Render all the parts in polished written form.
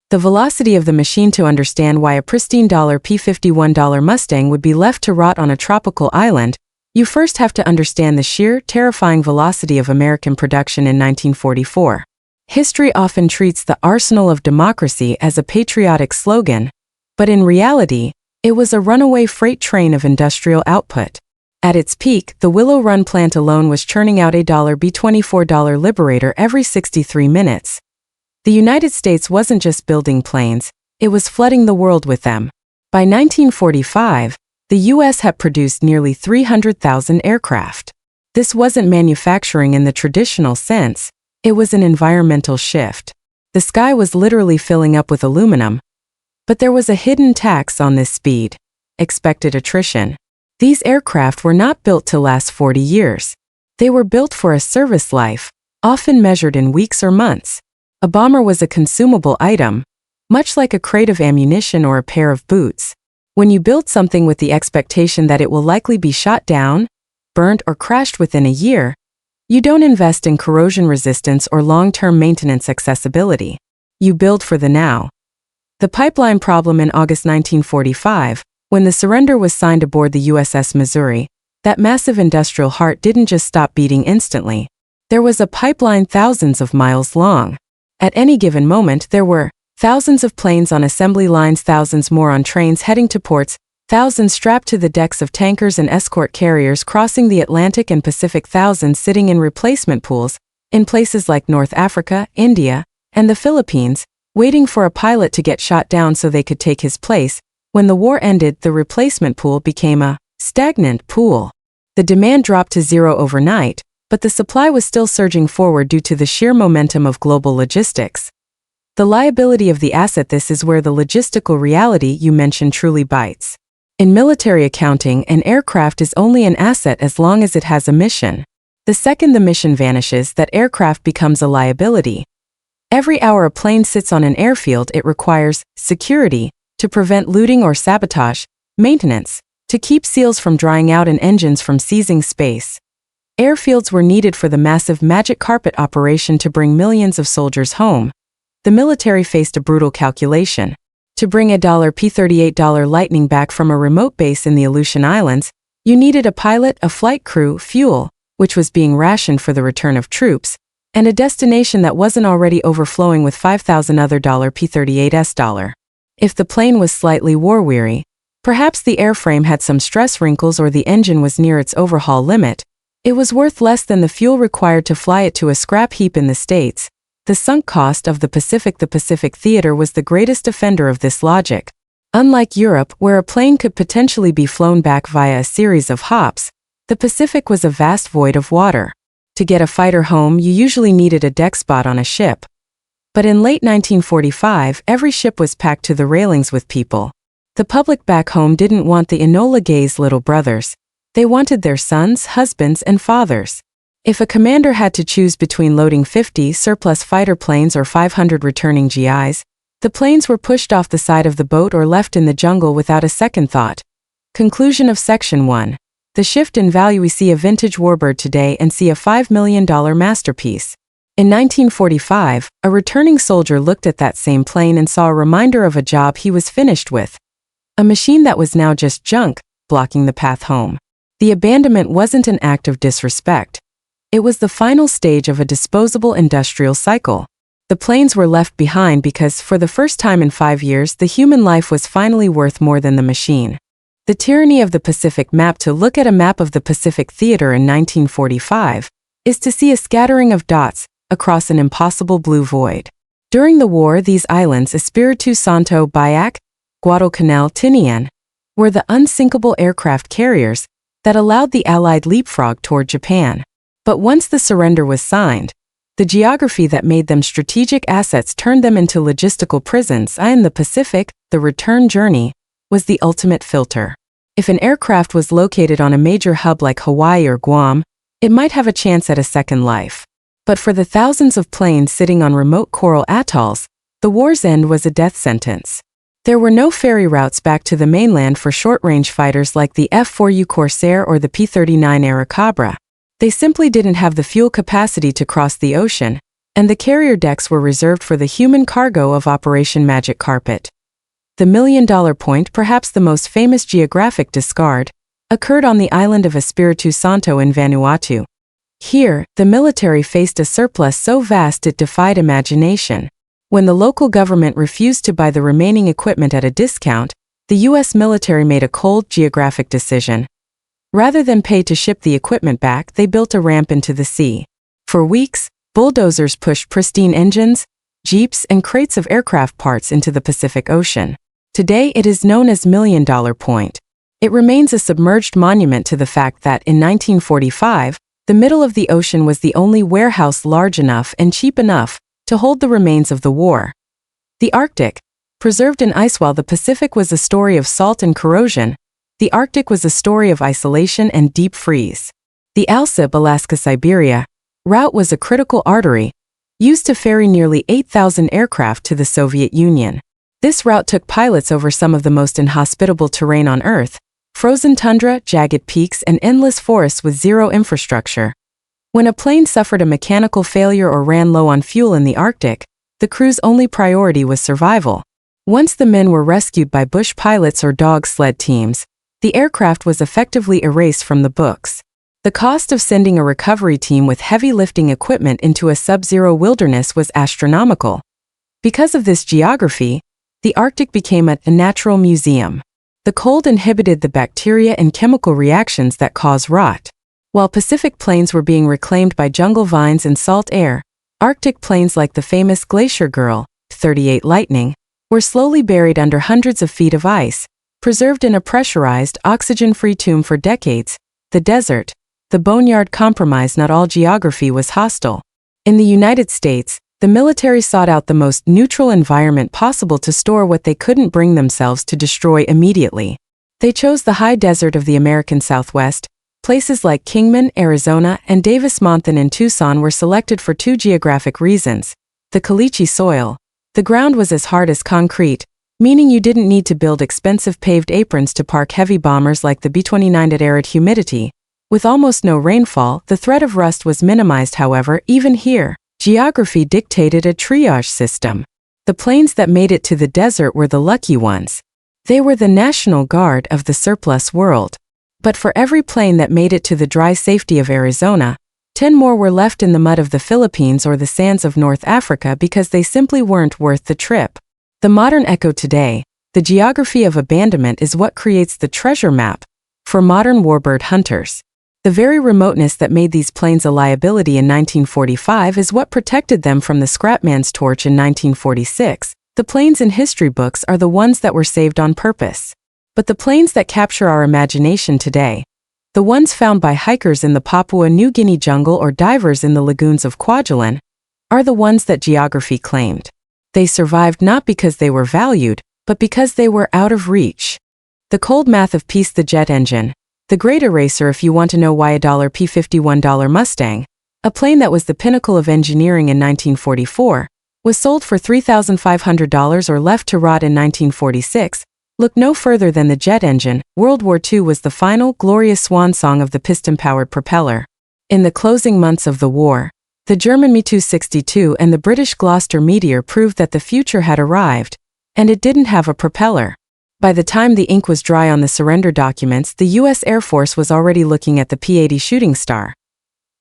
The velocity of the machine. To understand why a pristine P-51 Mustang would be left to rot on a tropical island, you first have to understand the sheer, terrifying velocity of American production in 1944. History often treats the arsenal of democracy as a patriotic slogan, but in reality, it was a runaway freight train of industrial output. At its peak, the Willow Run plant alone was churning out a B-24 Liberator every 63 minutes. The United States wasn't just building planes, it was flooding the world with them. By 1945, the U.S. had produced nearly 300,000 aircraft. This wasn't manufacturing in the traditional sense, it was an environmental shift. The sky was literally filling up with aluminum. But there was a hidden tax on this speed: expected attrition. These aircraft were not built to last 40 years. They were built for a service life, often measured in weeks or months. A bomber was a consumable item, much like a crate of ammunition or a pair of boots. When you build something with the expectation that it will likely be shot down, burned, or crashed within a year, you don't invest in corrosion resistance or long-term maintenance accessibility. You build for the now. The pipeline problem. In August 1945, when the surrender was signed aboard the USS Missouri, that massive industrial heart didn't just stop beating instantly. There was a pipeline thousands of miles long. At any given moment, there were thousands of planes on assembly lines, thousands more on trains heading to ports, thousands strapped to the decks of tankers and escort carriers crossing the Atlantic and Pacific, thousands sitting in replacement pools in places like North Africa, India, and the Philippines, waiting for a pilot to get shot down so they could take his place. When the war ended, the replacement pool became a stagnant pool. The demand dropped to zero overnight, but the supply was still surging forward due to the sheer momentum of global logistics. The liability of the asset. This is where the logistical reality you mentioned truly bites. In military accounting, an aircraft is only an asset as long as it has a mission. The second the mission vanishes, that aircraft becomes a liability. Every hour a plane sits on an airfield, it requires security to prevent looting or sabotage, maintenance to keep seals from drying out and engines from seizing space. Airfields were needed for the massive magic carpet operation to bring millions of soldiers home. The military faced a brutal calculation. To bring a P-38 Lightning back from a remote base in the Aleutian Islands, you needed a pilot, a flight crew, fuel, which was being rationed for the return of troops, and a destination that wasn't already overflowing with 5,000 other P-38s. If the plane was slightly war-weary, perhaps the airframe had some stress wrinkles or the engine was near its overhaul limit, it was worth less than the fuel required to fly it to a scrap heap in the States. The sunk cost of the Pacific. The Pacific theater was the greatest offender of this logic. Unlike Europe, where a plane could potentially be flown back via a series of hops, the Pacific was a vast void of water. To get a fighter home, you usually needed a deck spot on a ship. But in late 1945, every ship was packed to the railings with people. The public back home didn't want the Enola Gay's little brothers. They wanted their sons, husbands, and fathers. If a commander had to choose between loading 50 surplus fighter planes or 500 returning GIs, the planes were pushed off the side of the boat or left in the jungle without a second thought. Conclusion of Section 1. The shift in value. We see a vintage warbird today and see a $5 million masterpiece. In 1945, a returning soldier looked at that same plane and saw a reminder of a job he was finished with. A machine that was now just junk, blocking the path home. The abandonment wasn't an act of disrespect. It was the final stage of a disposable industrial cycle. The planes were left behind because, for the first time in 5 years, the human life was finally worth more than the machine. The tyranny of the Pacific map. To look at a map of the Pacific theater in 1945 is to see a scattering of dots across an impossible blue void. During the war, these islands, Espiritu Santo, Biak, Guadalcanal, Tinian, were the unsinkable aircraft carriers that allowed the Allied leapfrog toward Japan. But once the surrender was signed, the geography that made them strategic assets turned them into logistical prisons. In the Pacific, the return journey was the ultimate filter. If an aircraft was located on a major hub like Hawaii or Guam, it might have a chance at a second life. But for the thousands of planes sitting on remote coral atolls, the war's end was a death sentence. There were no ferry routes back to the mainland for short-range fighters like the F-4U Corsair or the P-39 Airacobra. They simply didn't have the fuel capacity to cross the ocean, and the carrier decks were reserved for the human cargo of Operation Magic Carpet. The $1 million point, perhaps the most famous geographic discard, occurred on the island of Espiritu Santo in Vanuatu. Here, the military faced a surplus so vast it defied imagination. When the local government refused to buy the remaining equipment at a discount, the U.S. military made a cold geographic decision. Rather than pay to ship the equipment back, they built a ramp into the sea. For weeks, bulldozers pushed pristine engines, jeeps, and crates of aircraft parts into the Pacific Ocean. Today it is known as $1 Million Point. It remains a submerged monument to the fact that in 1945, the middle of the ocean was the only warehouse large enough and cheap enough to hold the remains of the war. The Arctic, preserved in ice. While the Pacific was a story of salt and corrosion, the Arctic was a story of isolation and deep freeze. The ALSIP Alaska-Siberia route was a critical artery, used to ferry nearly 8,000 aircraft to the Soviet Union. This route took pilots over some of the most inhospitable terrain on Earth: frozen tundra, jagged peaks, and endless forests with zero infrastructure. When a plane suffered a mechanical failure or ran low on fuel in the Arctic, the crew's only priority was survival. Once the men were rescued by bush pilots or dog sled teams, the aircraft was effectively erased from the books. The cost of sending a recovery team with heavy lifting equipment into a sub-zero wilderness was astronomical. Because of this geography, the Arctic became a natural museum. The cold inhibited the bacteria and chemical reactions that cause rot. While Pacific plains were being reclaimed by jungle vines and salt air, Arctic plains like the famous Glacier Girl, 38 Lightning, were slowly buried under hundreds of feet of ice, preserved in a pressurized, oxygen-free tomb for decades. The desert, the boneyard compromise. Not all geography was hostile. In the United States, the military sought out the most neutral environment possible to store what they couldn't bring themselves to destroy immediately. They chose the high desert of the American Southwest. Places like Kingman, Arizona, and Davis-Monthan in Tucson were selected for two geographic reasons. The caliche soil. The ground was as hard as concrete, meaning you didn't need to build expensive paved aprons to park heavy bombers like the B-29 at arid humidity. With almost no rainfall, the threat of rust was minimized. However, even here, geography dictated a triage system. The planes that made it to the desert were the lucky ones. They were the National Guard of the surplus world. But for every plane that made it to the dry safety of Arizona, 10 more were left in the mud of the Philippines or the sands of North Africa because they simply weren't worth the trip. The modern echo today, the geography of abandonment, is what creates the treasure map for modern warbird hunters. The very remoteness that made these planes a liability in 1945 is what protected them from the scrapman's torch in 1946. The planes in history books are the ones that were saved on purpose. But the planes that capture our imagination today, the ones found by hikers in the Papua New Guinea jungle or divers in the lagoons of Kwajalein, are the ones that geography claimed. They survived not because they were valued, but because they were out of reach. The cold math of peace. The jet engine, the great eraser. If you want to know why a P-51 Mustang, a plane that was the pinnacle of engineering in 1944, was sold for $3,500 or left to rot in 1946, look no further than the jet engine. World War II was the final, glorious swan song of the piston-powered propeller. In the closing months of the war, the German Me-262 and the British Gloucester Meteor proved that the future had arrived, and it didn't have a propeller. By the time the ink was dry on the surrender documents, the U.S. Air Force was already looking at the P-80 Shooting Star.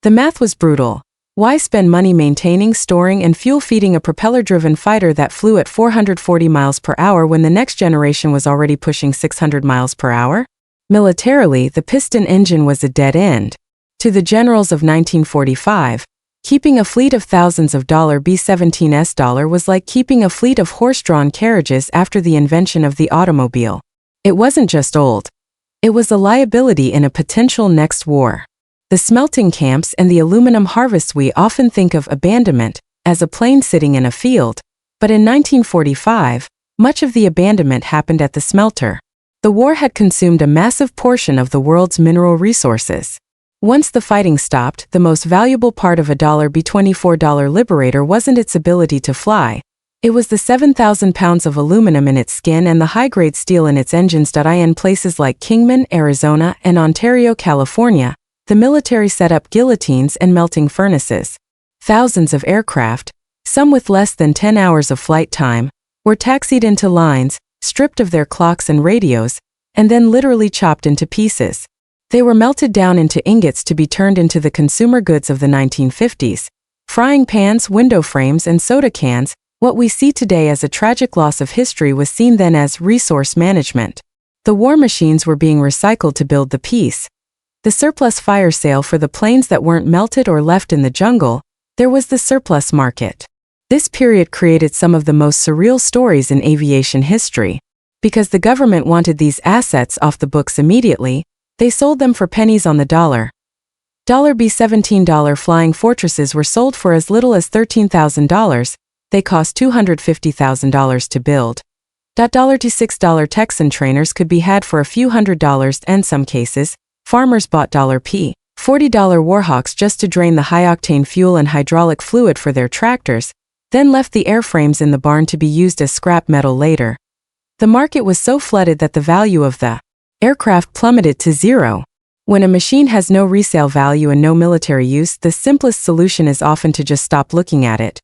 The math was brutal. Why spend money maintaining, storing, and fuel-feeding a propeller-driven fighter that flew at 440 miles per hour when the next generation was already pushing 600 miles per hour? Militarily, the piston engine was a dead end. To the generals of 1945, keeping a fleet of thousands of B-17s was like keeping a fleet of horse-drawn carriages after the invention of the automobile. It wasn't just old. It was a liability in a potential next war. The smelting camps and the aluminum harvests. We often think of abandonment as a plane sitting in a field, but in 1945, much of the abandonment happened at the smelter. The war had consumed a massive portion of the world's mineral resources. Once the fighting stopped, the most valuable part of a B-24 Liberator wasn't its ability to fly. It was the 7,000 pounds of aluminum in its skin and the high-grade steel in its engines. In places like Kingman, Arizona, and Ontario, California, the military set up guillotines and melting furnaces. Thousands of aircraft, some with less than 10 hours of flight time, were taxied into lines, stripped of their clocks and radios, and then literally chopped into pieces. They were melted down into ingots to be turned into the consumer goods of the 1950s. Frying pans, window frames, and soda cans. What we see today as a tragic loss of history was seen then as resource management. The war machines were being recycled to build the peace. The surplus fire sale for the planes that weren't melted or left in the jungle. There was the surplus market. This period created some of the most surreal stories in aviation history. Because the government wanted these assets off the books immediately, they sold them for pennies on the dollar. B-17 flying fortresses were sold for as little as $13,000. They cost $250,000 to build. $6 Texan trainers could be had for a few $100s, and some cases, farmers bought $40 Warhawks just to drain the high-octane fuel and hydraulic fluid for their tractors, then left the airframes in the barn to be used as scrap metal later. The market was so flooded that the value of the aircraft plummeted to zero. When a machine has no resale value and no military use, the simplest solution is often to just stop looking at it.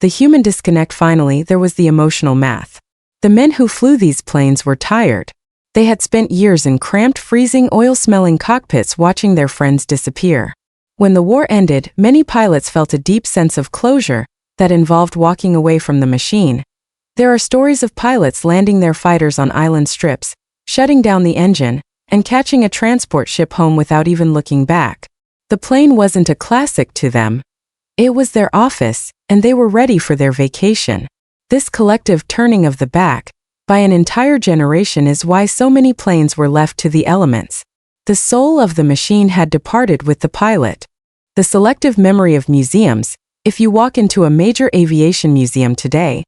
The human disconnect. Finally, there was the emotional math. The men who flew these planes were tired. They had spent years in cramped, freezing, oil-smelling cockpits watching their friends disappear. When the war ended, many pilots felt a deep sense of closure that involved walking away from the machine. There are stories of pilots landing their fighters on island strips, shutting down the engine, and catching a transport ship home without even looking back. The plane wasn't a classic to them. It was their office, and they were ready for their vacation. This collective turning of the back by an entire generation is why so many planes were left to the elements. The soul of the machine had departed with the pilot. The selective memory of museums. If you walk into a major aviation museum today,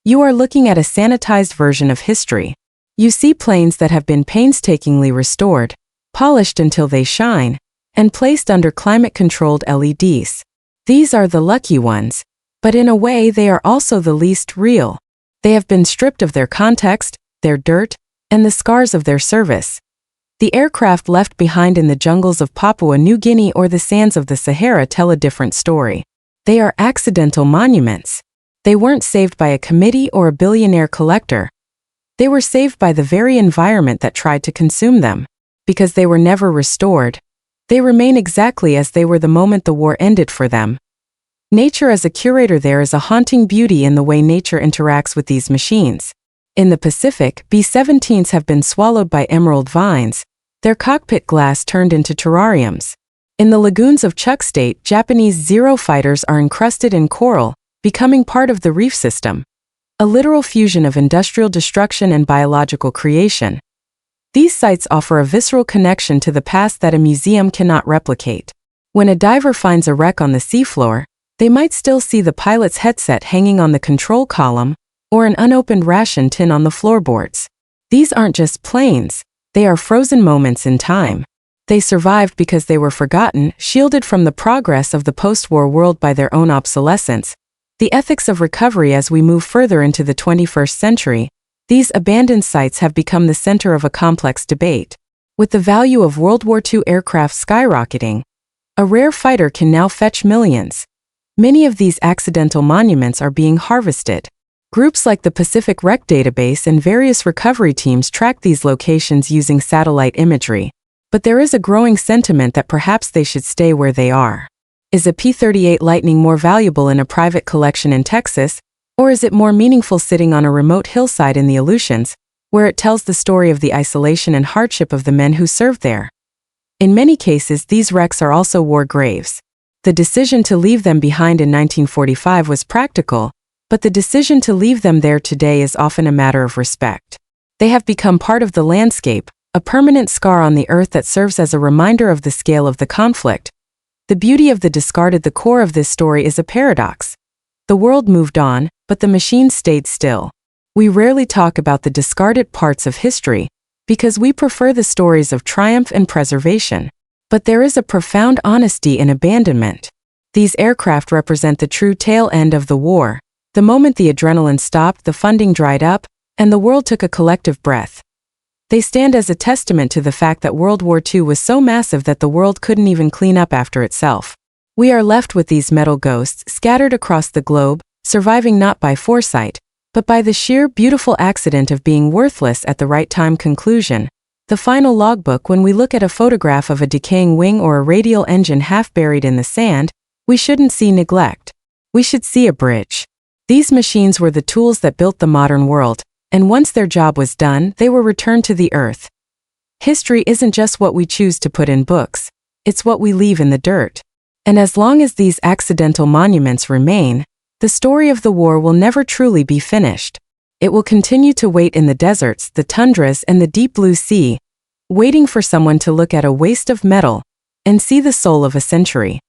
you are looking at a sanitized version of history. You see planes that have been painstakingly restored, polished until they shine, and placed under climate-controlled LEDs. These are the lucky ones, but in a way they are also the least real. They have been stripped of their context, their dirt, and the scars of their service. The aircraft left behind in the jungles of Papua New Guinea or the sands of the Sahara tell a different story. They are accidental monuments. They weren't saved by a committee or a billionaire collector. They were saved by the very environment that tried to consume them. Because they were never restored, they remain exactly as they were the moment the war ended for them. Nature as a curator. There is a haunting beauty in the way nature interacts with these machines. In the Pacific, B-17s have been swallowed by emerald vines, their cockpit glass turned into terrariums. In the lagoons of Chuuk State, Japanese Zero fighters are encrusted in coral, becoming part of the reef system. A literal fusion of industrial destruction and biological creation. These sites offer a visceral connection to the past that a museum cannot replicate. When a diver finds a wreck on the seafloor, they might still see the pilot's headset hanging on the control column, or an unopened ration tin on the floorboards. These aren't just planes, they are frozen moments in time. They survived because they were forgotten, shielded from the progress of the post-war world by their own obsolescence. The ethics of recovery. As we move further into the 21st century, these abandoned sites have become the center of a complex debate. With the value of World War II aircraft skyrocketing, a rare fighter can now fetch millions. Many of these accidental monuments are being harvested. Groups like the Pacific Wreck Database and various recovery teams track these locations using satellite imagery. But there is a growing sentiment that perhaps they should stay where they are. Is a P-38 Lightning more valuable in a private collection in Texas, or is it more meaningful sitting on a remote hillside in the Aleutians, where it tells the story of the isolation and hardship of the men who served there? In many cases, these wrecks are also war graves. The decision to leave them behind in 1945 was practical, but the decision to leave them there today is often a matter of respect. They have become part of the landscape, a permanent scar on the earth that serves as a reminder of the scale of the conflict. The beauty of the discarded. The core of this story is a paradox. The world moved on, but the machines stayed still. We rarely talk about the discarded parts of history, because we prefer the stories of triumph and preservation. But there is a profound honesty in abandonment. These aircraft represent the true tail end of the war. The moment the adrenaline stopped, the funding dried up, and the world took a collective breath. They stand as a testament to the fact that World War II was so massive that the world couldn't even clean up after itself. We are left with these metal ghosts scattered across the globe, surviving not by foresight, but by the sheer beautiful accident of being worthless at the right time. Conclusion. The final logbook. When we look at a photograph of a decaying wing or a radial engine half buried in the sand, we shouldn't see neglect. We should see a bridge. These machines were the tools that built the modern world, and once their job was done, they were returned to the earth. History isn't just what we choose to put in books, it's what we leave in the dirt. And as long as these accidental monuments remain, the story of the war will never truly be finished. It will continue to wait in the deserts, the tundras, and the deep blue sea, waiting for someone to look at a waste of metal and see the soul of a century.